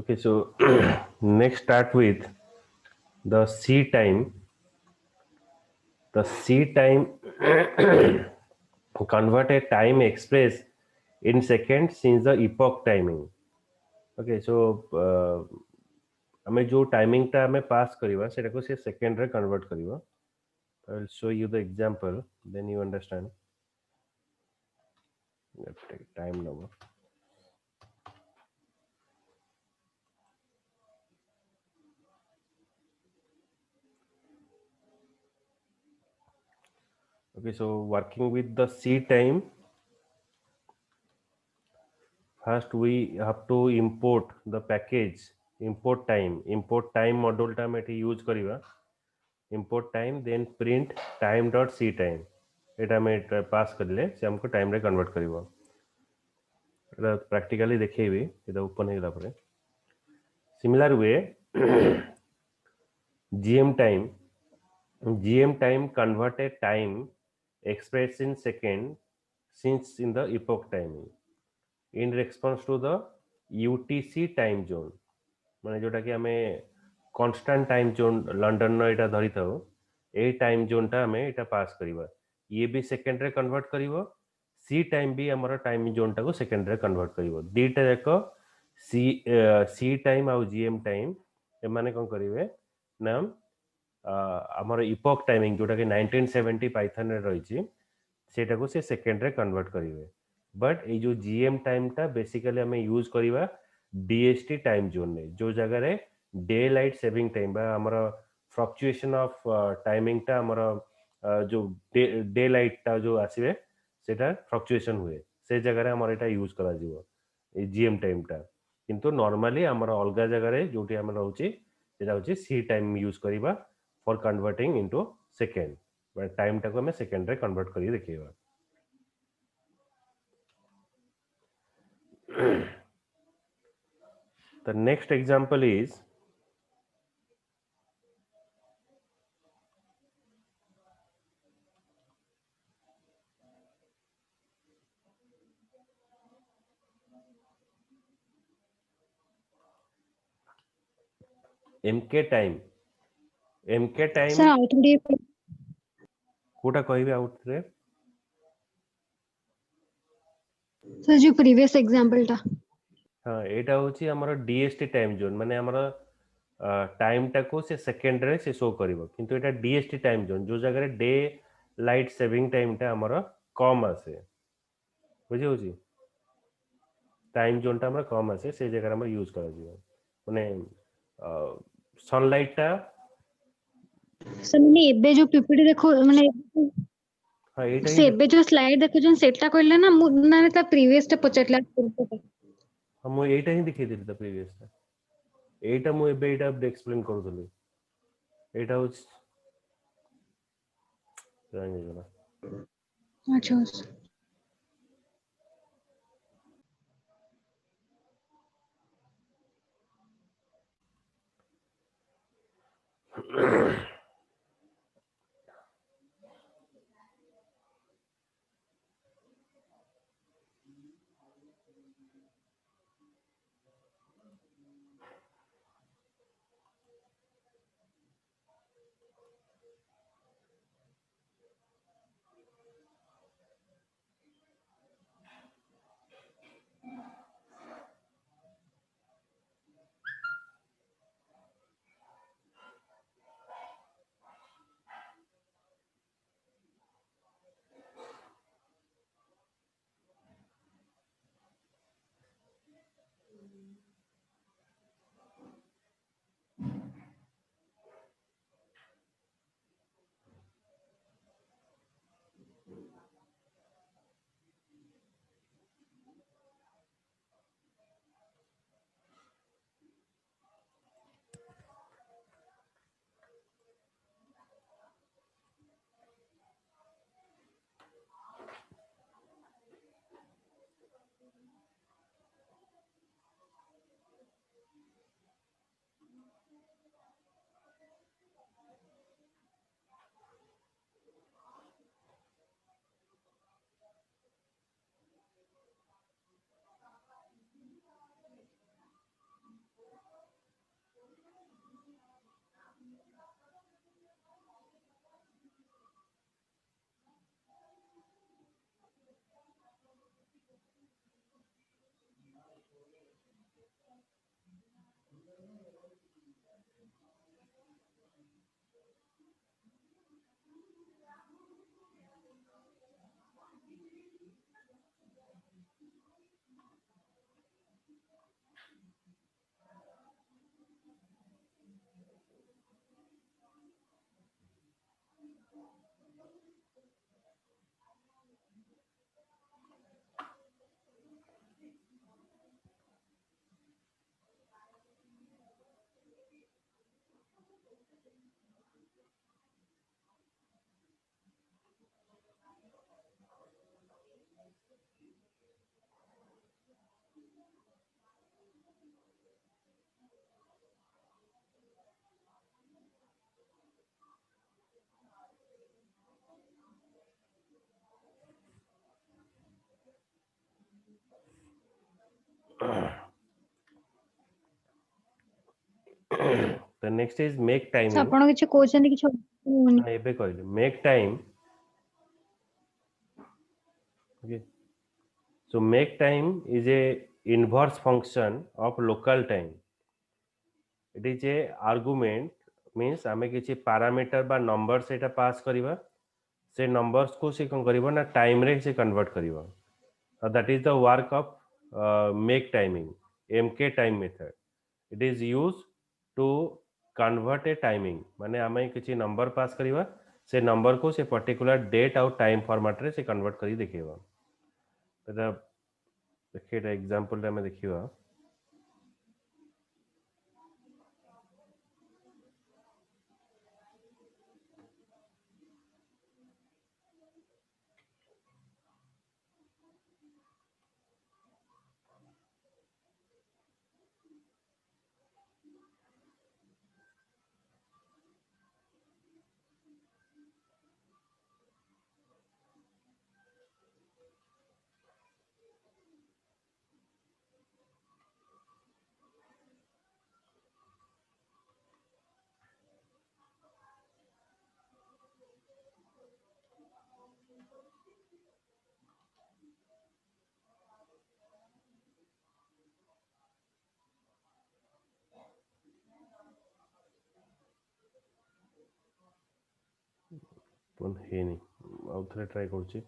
Okay, so next start with the C time. The C time convert a time expressed in seconds since the epoch timing. Okay, so ଆମେ जो टाइमिंगटा ଆମେ pass କରିବା ସେଟାକୁ ସେ ସେକେଣ୍ଡରେ convert କରିବ। I will show you the example, then you understand. Let's take time number. Okay, so working with the C time, first we have to import the package import time module टा ଆମେ ଏଠି use କରିବା import time then print time dot c time एटा ଆମେ पास करले से हमको time रे convert करिवो एटा practically देखैबी एटा open हेला परे similar way gm time convert a time expressed in second since in the epoch timing in response to the UTC time zone माने जोटा कि हमें कांस्टेंट टाइम जोन लंडन नो एटा धरि थाउ ए टाइम जोन टा हमें एटा पास करिवो ये भी सेकंड रे कन्वर्ट करिवो सी टाइम भी हमर टाइम जोन टा को सेकंड रे कन्वर्ट करिवो दीटा जाको सी टाइम आ जीएम टाइम ए माने कोन करिवे ना हमर इपोक टाइमिंग जोटा कि 1970 पाइथन रे रहिछि सेटा को से सेकंड रे कन्वर्ट करिवे बट ए जो जीएम टाइम टा बेसिकली हमें यूज करिवा डीएसटी टाइम जोन ने जो जगह रे डे लाइट सेविंग टाइम बा हमर फ्लक्चुएशन ऑफ टाइमिंग टा हमर जो डे लाइट टा जो आसीबे सेटा फ्लक्चुएशन हुए से जगह रे हमर एटा यूज करा जीवो ए जीएम टाइम टा किंतु नॉर्मली हमर अलगा जगह रे जोटी हमर रहउची सेटा होची सी टाइम यूज करिवा for converting into second but time टा को हमें सेकंड रे कन्वर्ट करी देखिबा The next example is MK time. MK time Sir, out Kota कहबे आउट रे sir, जो previous example टा हाँ एटा होची हमर डीएसटी टाइम जोन माने हमर टाइम टा को से सेकंड रे से शो करिवो किंतु एटा डीएसटी टाइम जोन जो जगह रे डे लाइट सेविंग टाइम टा हमर कम आसे बुझी होची टाइम जोन टा हमर कम आसे से जगह रे हमर यूज करा जीवो माने सनलाइट टा सर मैंने एबे जो पीपीटी देखो मैंने हाँ एटा से ही एबे जो स्लाइड देखो जो सेटा कहले ना ना ता प्रीवियस टा पचटला हम एटा ही दिखै दिल प्रीवियस टा एटा मु एबे एटा एक्सप्लेन करथली एटा होची जानि गला अच्छा The next is make So timing. ଆପଣ କିଛି କହୁଛନ୍ତି କିଛି ହଉନି। ଏବେ କହିଲି make time. Okay. So make time is a inverse function of local time. It is a argument means आमे किसी parameter बा numbers सेटा pass करिवा से numbers को से कौन करिवा ना time रे से convert करिवा. That is the work of make timing, MK time method. It is used to convert a timing माने आमे किसी number pass करिवा से number को से particular date और time format रे से convert करी देखेवा. तो देखिए एग्जांपल रे में देखिवा पण हे नहीं आउ थरे ट्राई करछि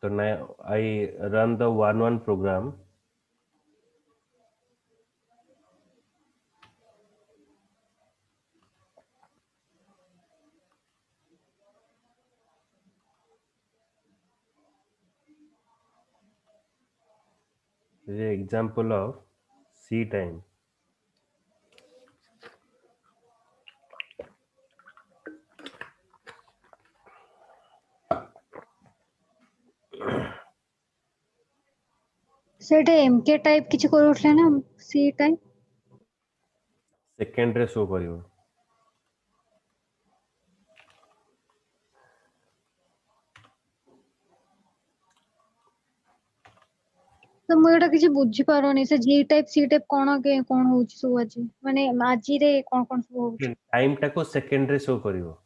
तो now I run the one program. This is an example of C time. ସେଟା MK type କିଛି କରୁଥିଲେ ନା C type? Second रे show करियो. ତ ମୁଁ ଏଟା କିଛି ବୁଝି ପାରୁନି ସେ G type C type କଣ ହଉଛି ସବୁ ଆଜି ମାନେ ଆଜିରେ କଣ ସବୁ ହଉଛି टाइम टा को सेकेंड रे शो करियो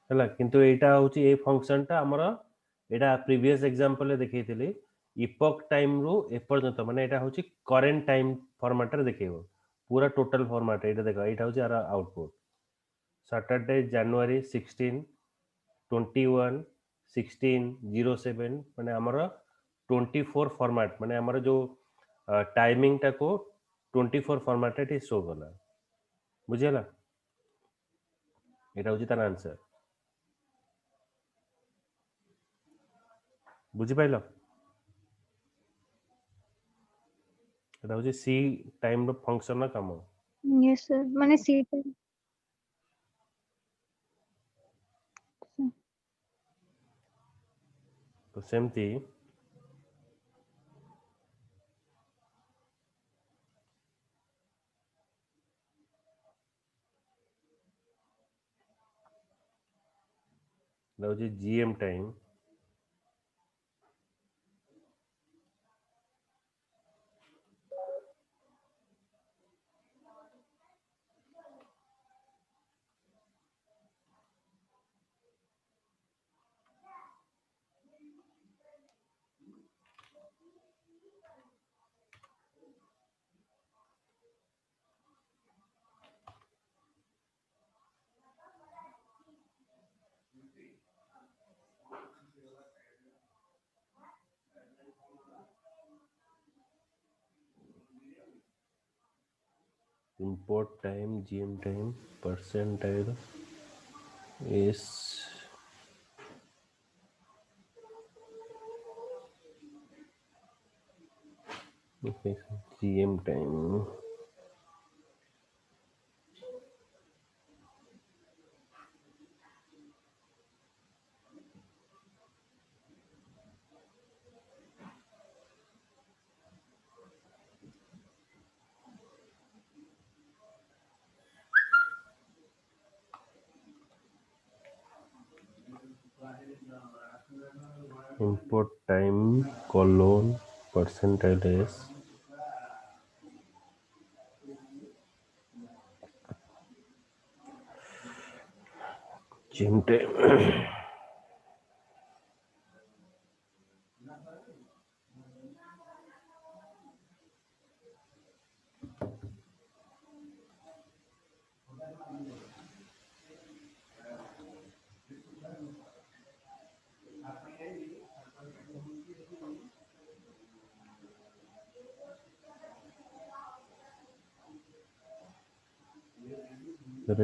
हला किंतु एटा होची ए फंक्शन टा हमर एटा प्रीवियस एग्जांपल रे देखैथिली इपॉक टाइम रो ए पर्यंत माने एटा होची करंट टाइम फॉर्मेट रे देखेबो पूरा टोटल फॉर्मेट एटा देखो एटा होची आर आउटपुट सैटरडे जनवरी 16 21 16 07 माने हमर 24 फॉर्मेट माने हमर जो टाइमिंग टा को 24 फॉर्मेट रे शो करला बुझियला एटा होची तार आंसर बुझी पाइलो एटा होची सी टाइम रो फंक्शन ना काम यस सर माने C type तो सेमती होची GM time import time gm time percentile is okay gm time import time colon percentile is gm time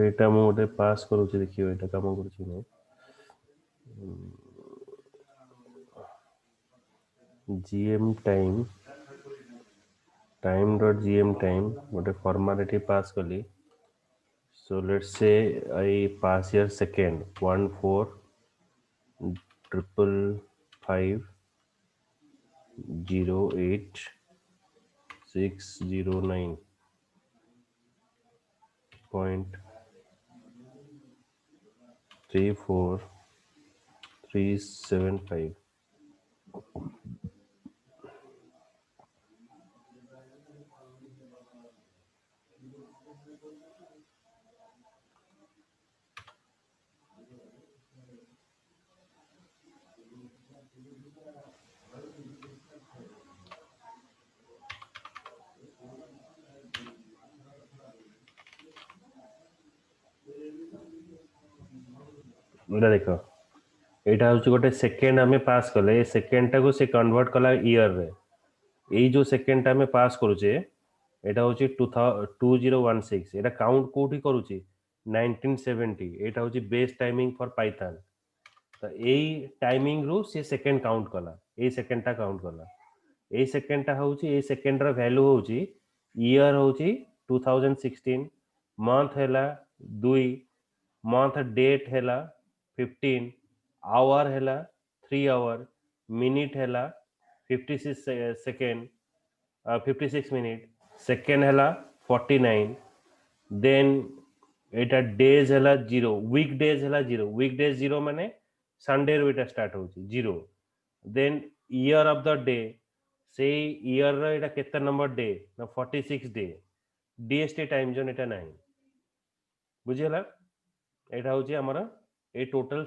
ଏଇଟା ମୁଁ ଗୋଟେ ପାସ୍ କରୁଛି ଦେଖିବ ଏଇଟା କାମ କରୁଛି ନା gm time dot gm time ଗୋଟେ formality pass କଲି so let's say I pass here second 1480609.34375 ଏଇଟା ଦେଖ ଏଇଟା ହଉଛି ଗୋଟେ ସେକେଣ୍ଡ ଆମେ ପାସ୍ କଲେ ଏ ସେକେଣ୍ଡଟାକୁ ସେ କନଭର୍ଟ କଲା ଇୟରରେ ଏଇ ଯୋଉ ସେକେଣ୍ଡଟା ଆମେ ପାସ୍ କରୁଛେ ଏଇଟା ହଉଛି 2016 ଏଇଟା କାଉଣ୍ଟ କୋଉଠି କରୁଛି 1970 ଏଇଟା ହଉଛି ବେସ୍ ଟାଇମିଂ ଫର ପାଇଥନ୍ ତ ଏଇ ଟାଇମିଂ ରୁ ସେ ସେକେଣ୍ଡ କାଉଣ୍ଟ କଲା ଏଇ ସେକେଣ୍ଡଟା କାଉଣ୍ଟ କଲା ଏଇ ସେକେଣ୍ଡଟା ହଉଛି ଏଇ ସେକେଣ୍ଡର ଭ୍ୟାଲୁ ହଉଛି ଇୟର ହଉଛି 2016 ମନ୍ଥ ହେଲା 2 month date ହେଲା 15 hour ହେଲା 3 hour minute ହେଲା 56 second 56 minute second ହେଲା 49 then ଏଇଟା days ହେଲା 0 week days ହେଲା 0 week days 0 ମାନେ Sunday ରୁ ଏଇଟା start ହଉଛି 0 then year of the day ସେଇ year ର ଏଇଟା କେତେ number day ନା 46 day DST time zone ଏଇଟା ନାହିଁ ବୁଝିଗଲା ଏଇଟା ହଉଛି ଆମର ଏଇ ଟୋଟାଲ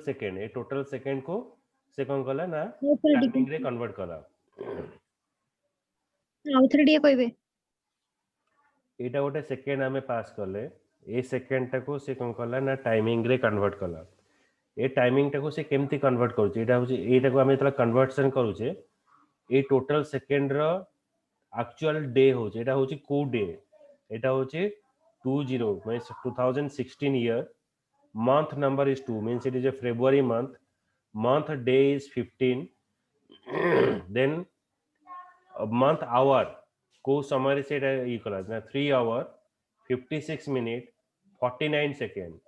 ସେକେଣ୍ଡ को ସେ କଣ କଲା ନା ଟାଇମିଂ ରେ କନଭର୍ଟ କଲା ଆଉଥରେ ଟିକେ କହିବେ ଏଇଟା ଗୋଟେ ସେକେଣ୍ଡ ଆମେ ପାସ୍ କଲେ ଏ ସେକେଣ୍ଡଟାକୁ ସେ କଣ କଲା ନା ଟାଇମିଂ ରେ କନଭର୍ଟ କଲା ଏ ଟାଇମିଂଟାକୁ ସେ କେମିତି କନଭର୍ଟ କରୁଛି ଏଇଟା ହଉଛି ଏଇଟାକୁ ଆମେ ଯେତେବେଳେ କନଭର୍ସନ କରୁଛେ ଏଇ ଟୋଟାଲ ସେକେଣ୍ଡର ଆକ୍ଚୁଆଲ ଡେ ହଉଛି ଏଇଟା ହଉଛି କୋଉ ଡେ ଏଇଟା ହଉଛି 20 ମାନେ 2016 year month number is 2 means it is a February month day is 15 then month hour को समय से ये करा ना 3 hour 56 minute 49 second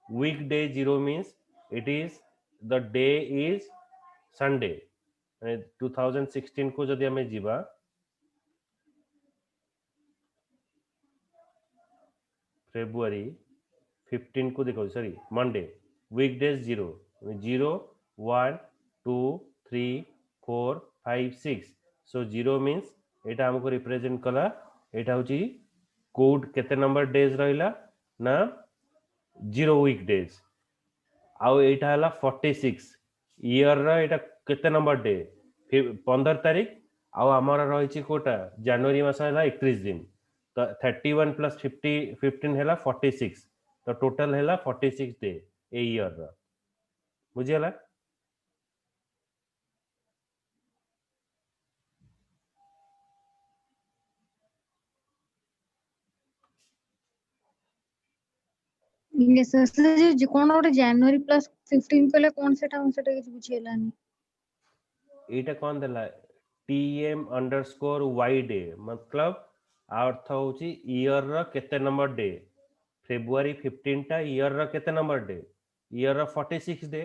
weekday 0 means it is the day is Sunday 2016 को जदि हमें जीवा February 15 को देखो सॉरी Monday weekdays 0 0 1 2 3 4 5 6 सो 0 मीन्स एटा हमको रिप्रेजेंट कला एटा होची कोड केते नंबर डेज रहिला ना 0 वीक डेज आउ एटा हला 46 ईयर रा एटा केते नंबर डे 15 तारिख आउ हमर रहिची कोटा जनवरी मास हला 31 दिन तो 31 प्लस 50 15 हला 46 तो टोटल हला 46 डे ए ईयर रा बुझियला यस सर जे कोन गोटे जनवरी प्लस 15 कहले कोन सेटा କିଛି बुझियलानी एटा कौन देला tm_y डे मतलब अर्थ होची ईयर रा केते नंबर डे फेब्रुआरी 15 टा ईयर रा केते नंबर डे ईयर रा 46 डे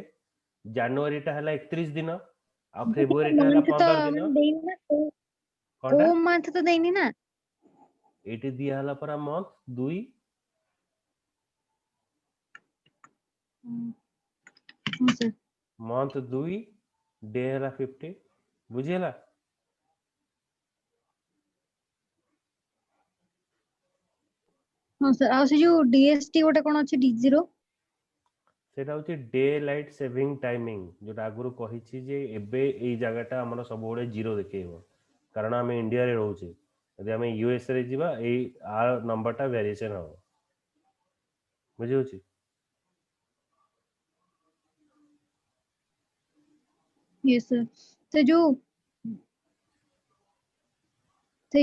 जनवरी टा हला 31 दिन आ फेब्रुआरी टा हला 15 दिन देनी ना कोनटा को मंथ तो देनी ना एटी दिया हला परा मंथ 2 सर मंथ 2 डे हला 50 बुझियला हां सर आ से जो डीएसटी गोटे कोन अछि D0 सेटा होची डे लाइट सेविंग टाइमिंग जोटा आगुरु कहिछि जे एबे एई जगहटा हमर सब बडे जीरो देखेइबो कारण हम इंडिया रे रहउछे यदि हम यूएस रे जीवा एई आ नंबरटा वेरिएशन हो बुझि होची यस सर से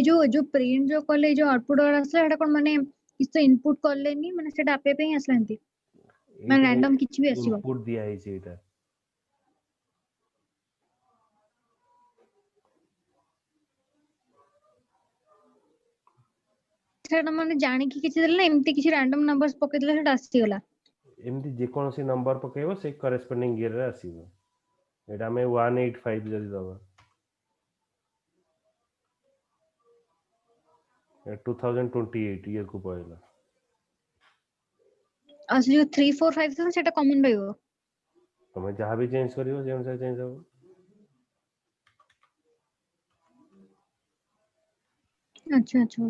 जो प्रिंट जो कले जो आउटपुट और आसला एटा कोन माने किछ इनपुट करलेनी माने सेटा आपे पे ही आसलांती माने रैंडम किछ भी आसीबो इनपुट दिया ହେଇଛି एटा सेटा माने जानि कि किछ देले ना एम्ति किछ रैंडम नंबर्स पके देले सेटा आसी गला एमती जे कोनसी नंबर पकेइबो से करेस्पोंडिंग ईयर रे आसीबो एटा में 185 जदी दबा 2028 ईयर को पड़ेगा आ से जो 3 4 5 था सेटा कॉमन रहइबो तुम्हें जहाँ भी चेंज करियो जे अनुसार चेंज हो अच्छा अच्छा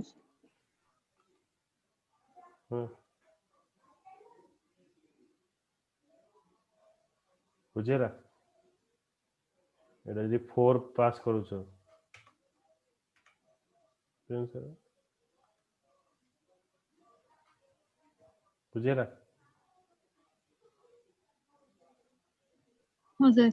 बुझेला एटा जदी 4 पास करूछो बुझेला हां सर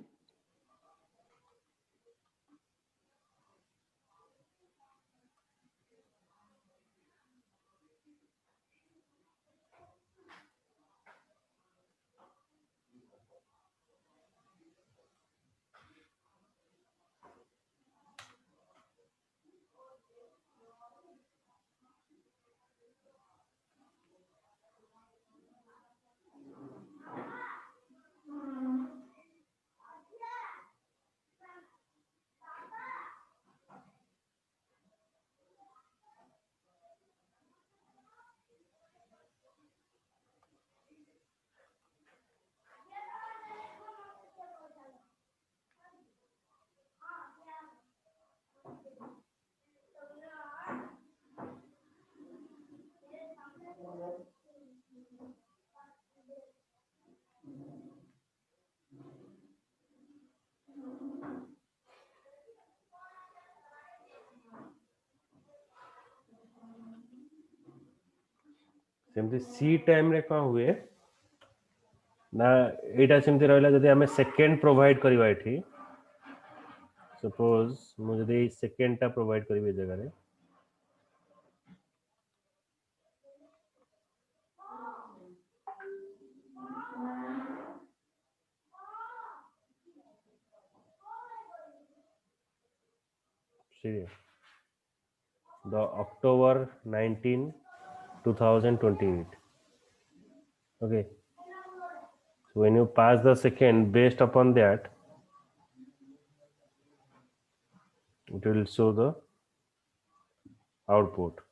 सेमती सी टाइम रे का हुए ना एटा सेमती रहला जदी हमें सेकंड प्रोवाइड करबा एठी सपोज मु जदी सेकंड टा प्रोवाइड करबे जगह रे the October 19 2028 okay so when you pass the second based upon that it will show the output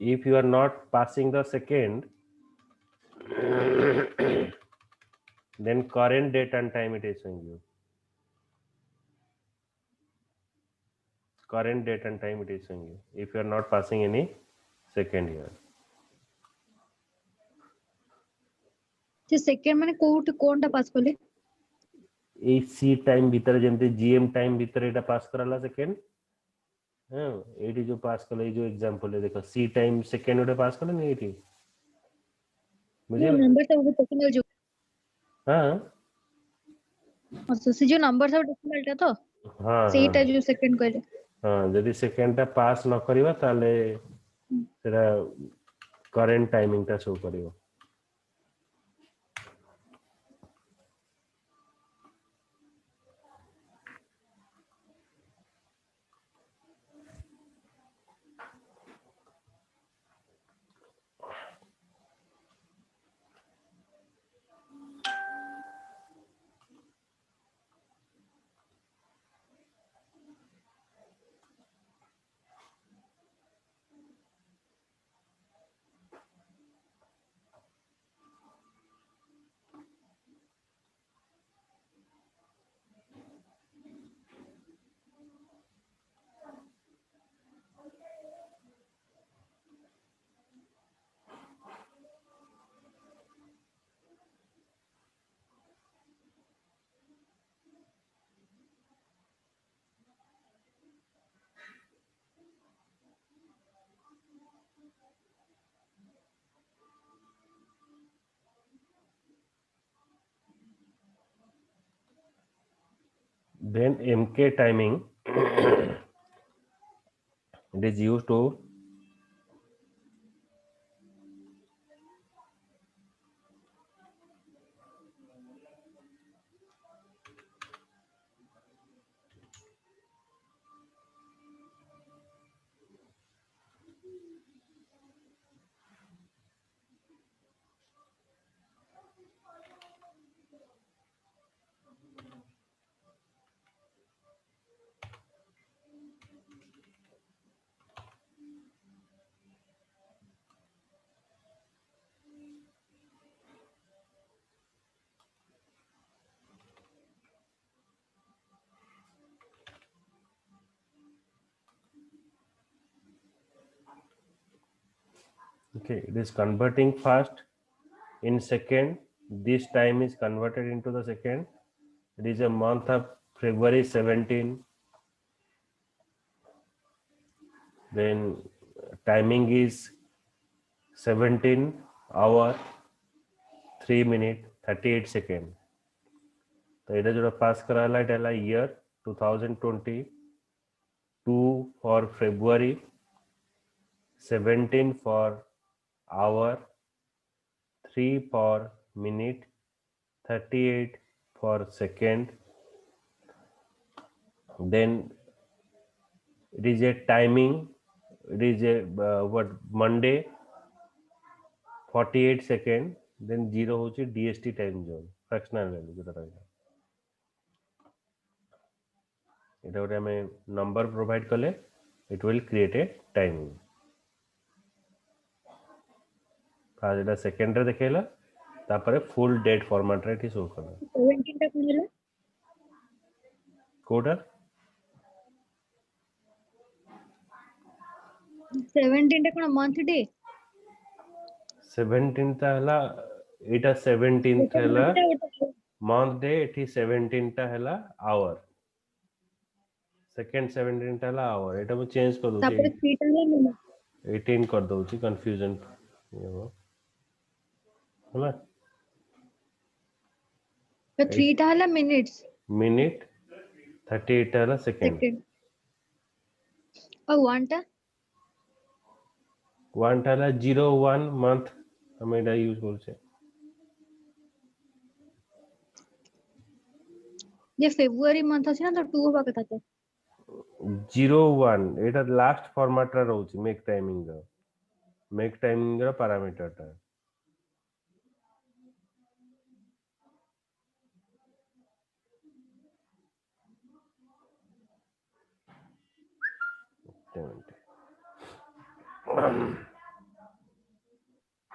if you are not passing the second, then current date and time it is showing you. Current date and time it is showing you if you are not passing any second here. ସେ second ମାନେ କୋଉଟା pass କଲେ? এই सी time भीतर जेमते GM time भीतर एटा पास कराला second. हां eighty जो पास कले जो एग्जांपल है देखो सी टाइम सेकेंड ओटे पास कले नहीं एटी जो बुझिल। नंबर सब डेसिमल जो हां अच्छा से जो नंबर सब डेसिमल टा तो हां सेटा जो सेकंड कहले। हां यदि सेकेंड टा पास न करिवा ताले सेरा करेंट टाइमिंग टा show करिवो। Then MK timing it is used to okay it is converting fast in second. This time is converted into the second. It is a month of February 17. Then timing is 17 hour 3 minute 38 second. तो ये जो पास कराला Itala year 2022 for February, 17 for hour, 3 for minute, 38 for second. Then it is a timing, it is a what Monday 48 second, then 0 होची DST time zone fractional value जो रहता है এটা ওটা আমি number provide करले it will create a timing। आज এটা second रे देखेला तापरे full date format रे इट शो करला 17 टा कोन होला कोडा 17 टा कोन मंथ डे 17 ता हला एटा 17th हला ओटा month day एठी 17 ता हला hour second 17 ता हला hour एटा मैं चेंज कर दूची तापर 3 टा होला मिनिट 18 कर दूची confusion ये हो हला तो 3 टा होला मिनिट्स minute 38 ता हला second सेकंड और 1 टा 1 ता हला 01 month हम एटा यूज करछे ये फेब्रुआरी मंथ अछि ना तो 2 होबा कथा तो 01 एटा लास्ट फॉर्मेट रा रहउची मेक टाइमिंग रा पैरामीटर टा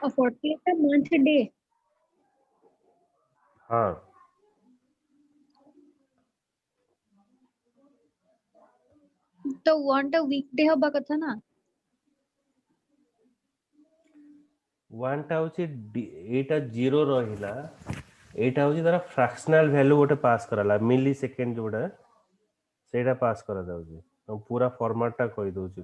और 48 टा मंथ डे हाँ तो 1 टा वीक डे हबा कथा ना 1 टा होची एटा 0 रहिला एटा होची तारा फ्रैक्शनल वैल्यू गोटे पास कराला मिली सेकेंड जोड़ा सेटा पास करा जाउची तो पूरा फॉर्मेट टा कहि दोची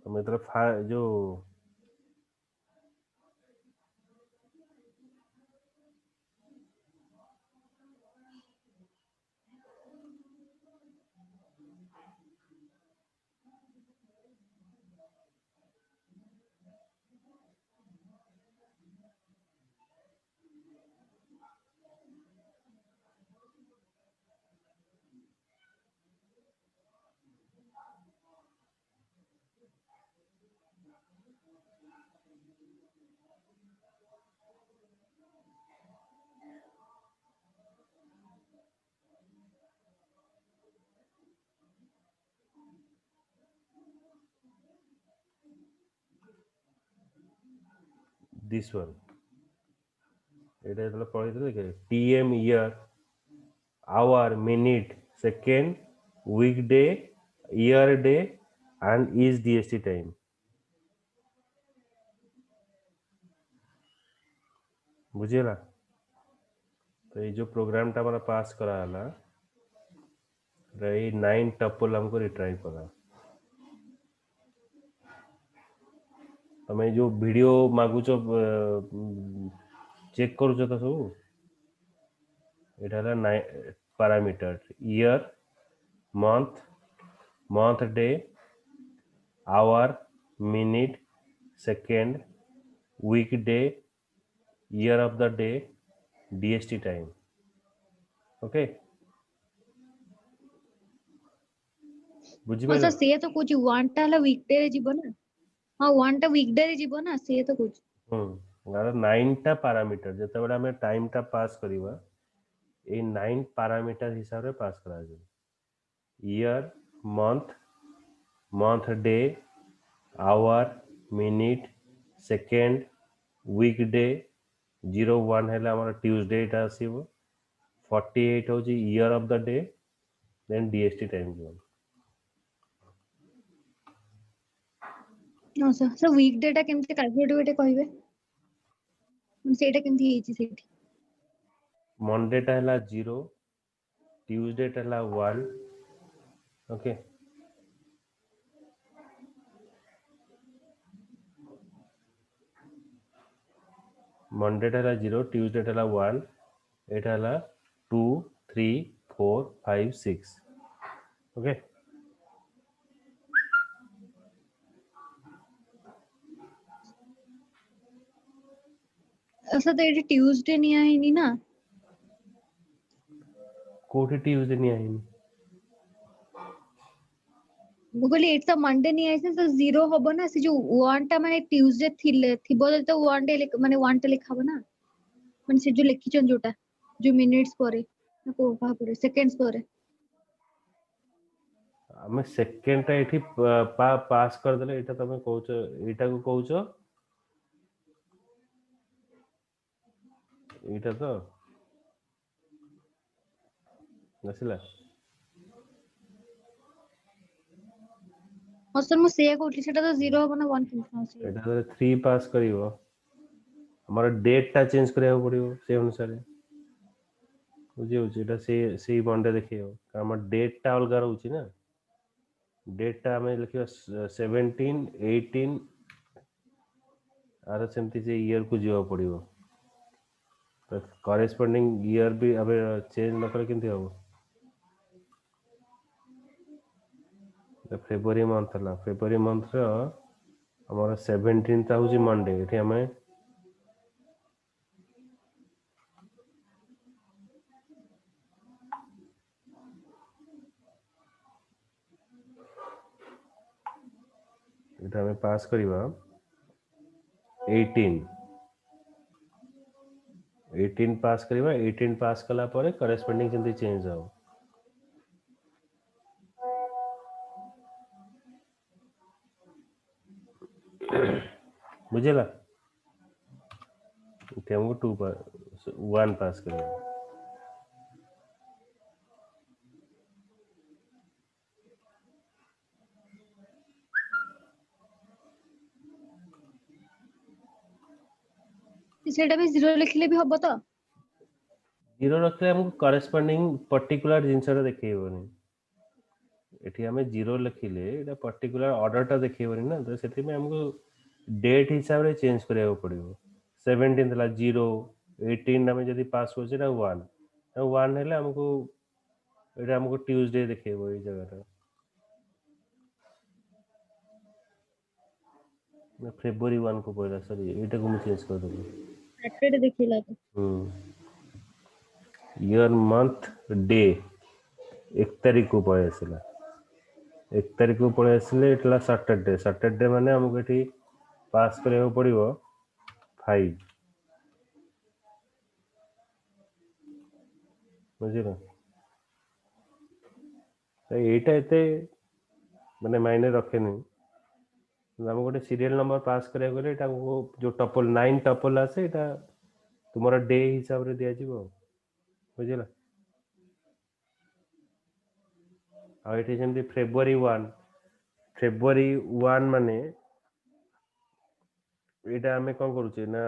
तो मतलब जो दिस वन एटा जेतले पढिଥିଲେ कि TM year hour minute second weekday year day and is DST time बुझिला तो ये जो प्रोग्राम टा हमारा पास करा हला रही 9 टपल हमको रिट्राइव करा तमें जो वीडियो मागुच चेक करूच तो सब एटा हला parameter year month month day hour minute second week day year of the day DST time okay बुझी और पाइल से तो कुछ 1 टा ला वीक डे रे जीवो ना हां 1 टा वीक डे रे जीवो ना से तो कुछ 9 टा पैरामीटर जते बेला हमें टाइम टा पास करिवा ए 9 पैरामीटर हिसाब रे पास करा जाय year month month day hour minute second week day 01 है हमारा ट्यूसडे टा आसीबो 48 हो जी year of the day then DST time zone हां सर वीक डे टा केमते कैलकुलेट होते कहबे सेटा केमती हेची सेठी मंडे टा है 0 ट्यूसडे टा है 1 ओके मंडे टा है 0 ट्यूसडे टा है 1 एटा है 2 3 4 5 6 ओके अच्छा तो ये ट्यूसडे नहीं आईनी ना कोठी ट्यूसडे नहीं आईनी गुगल एट मंडे नहीं आइसे तो 0 हबो ना से जो 1 टा माने ट्यूसडे थिले थिबो तो 1 डे माने 1 टा लिखाबो ना माने से जो लिखिचन जोटा जो मिनिट्स परे ना को कहा परे सेकंड्स परे आमे सेकेंड टा एठी पास कर देले एटा तमे कहउछ एटा को कहउछ एटा तो नसिला हां सर मु से कहउतली सेटा तो 0 हबो ना 1 केमती से एटा तो 3 पास करिवो हमारा डेट टा चेंज करिया पड़िवो से अनुसार बुझी होची एटा से मंडे देखियो हमर डेट टा अलगा रहउची ना डेट टा हमें लिखियो 17 18 आर सेमती से ईयर को जीवा पड़िवो तो करेस्पोंडिंग ईयर भी अबे चेंज न करे केमती हबो फेब्रुआरी मंथ हला फेब्रुआरी मंथ रो हमारा 17 ता होची मंडे एठी हमें एटा हमें पास करिवा 18 18 पास करिवा 18 पास कला परे करेस्पोंडिंग जल्दी चेंज हो बुझेला इथे हमको 1 पास करना सेटा भी 0 लिखले भी हबो तो जीरो रखले हमको करेस्पोंडिंग पर्टिकुलर जिनसटा देखैबोनी एठी हमें जीरो लिखिले एटा पर्टिकुलर ऑर्डरटा देखैबोनी ना तो सेति में हमको डेट हिसाब रे चेंज करिया पड़िबो 17 थला 0 18 हमें जदी पास हो सेटा 1 तो 1 हेले हमको एटा हमको ट्यूसडे देखैबो ए जगह मैं फेब्रुअरी 1 को पहला सॉरी एटा को मैं चेंज कर दूंगा सैटरडे देखिला तो ईयर मंथ डे 1 तारीख को पळे आसिला 1 तारीख को पळे आसिले एटला सैटरडे सैटरडे माने हमको एठी पास करिया पड़िबो 5 बुझिला एटा एते माने मायने रखेनी हम गोटे सीरियल नंबर पास करिया गले एटा को जो टपल 9 टपल आसे एटा तुम्हारा डे हिसाब रे दिया जीवो बुझिला आ एठी जेमति फेब्रुअरी 1 माने एटा हमें कोन करूचे ना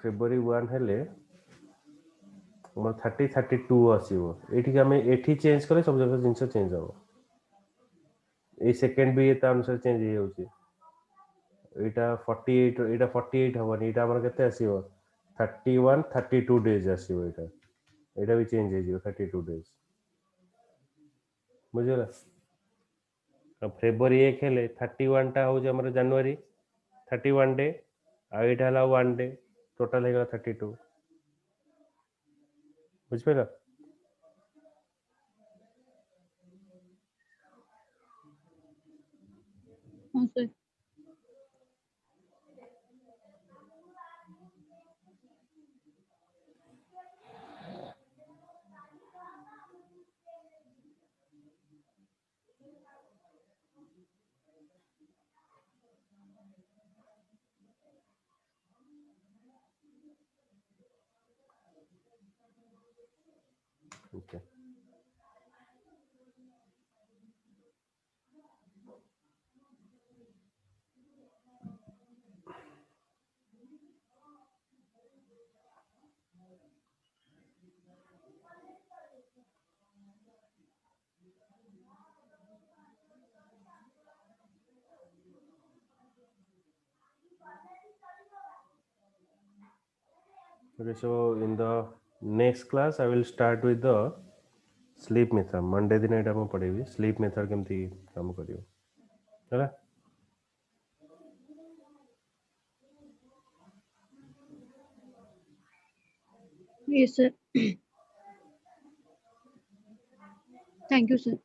फेब्रुअरी 1 हेले हमर 30 32 आसीबो एठी हमें एठी चेंज करे सब जगह जिंस चेंज हो ए सेकंड भी एता अनुसार चेंज हो जाउची एटा 48 एटा 48 हबनी एटा हमर केते आसीबो 31 32 डेज आसीबो एटा भी चेंज हो जिवो 32 डेज बुझला अब फेब्रुअरी 1 हेले 31 टा हो जे हमर जनवरी 31 डे आ एटा हला 1 डे टोटल हेगा 32 बुझ पेला हां sir okay Okay, so in the next class I will start with the sleep method. Monday दिन एटा हम पढ़ेबी sleep method केमती काम करियो हैला yes sir thank you sir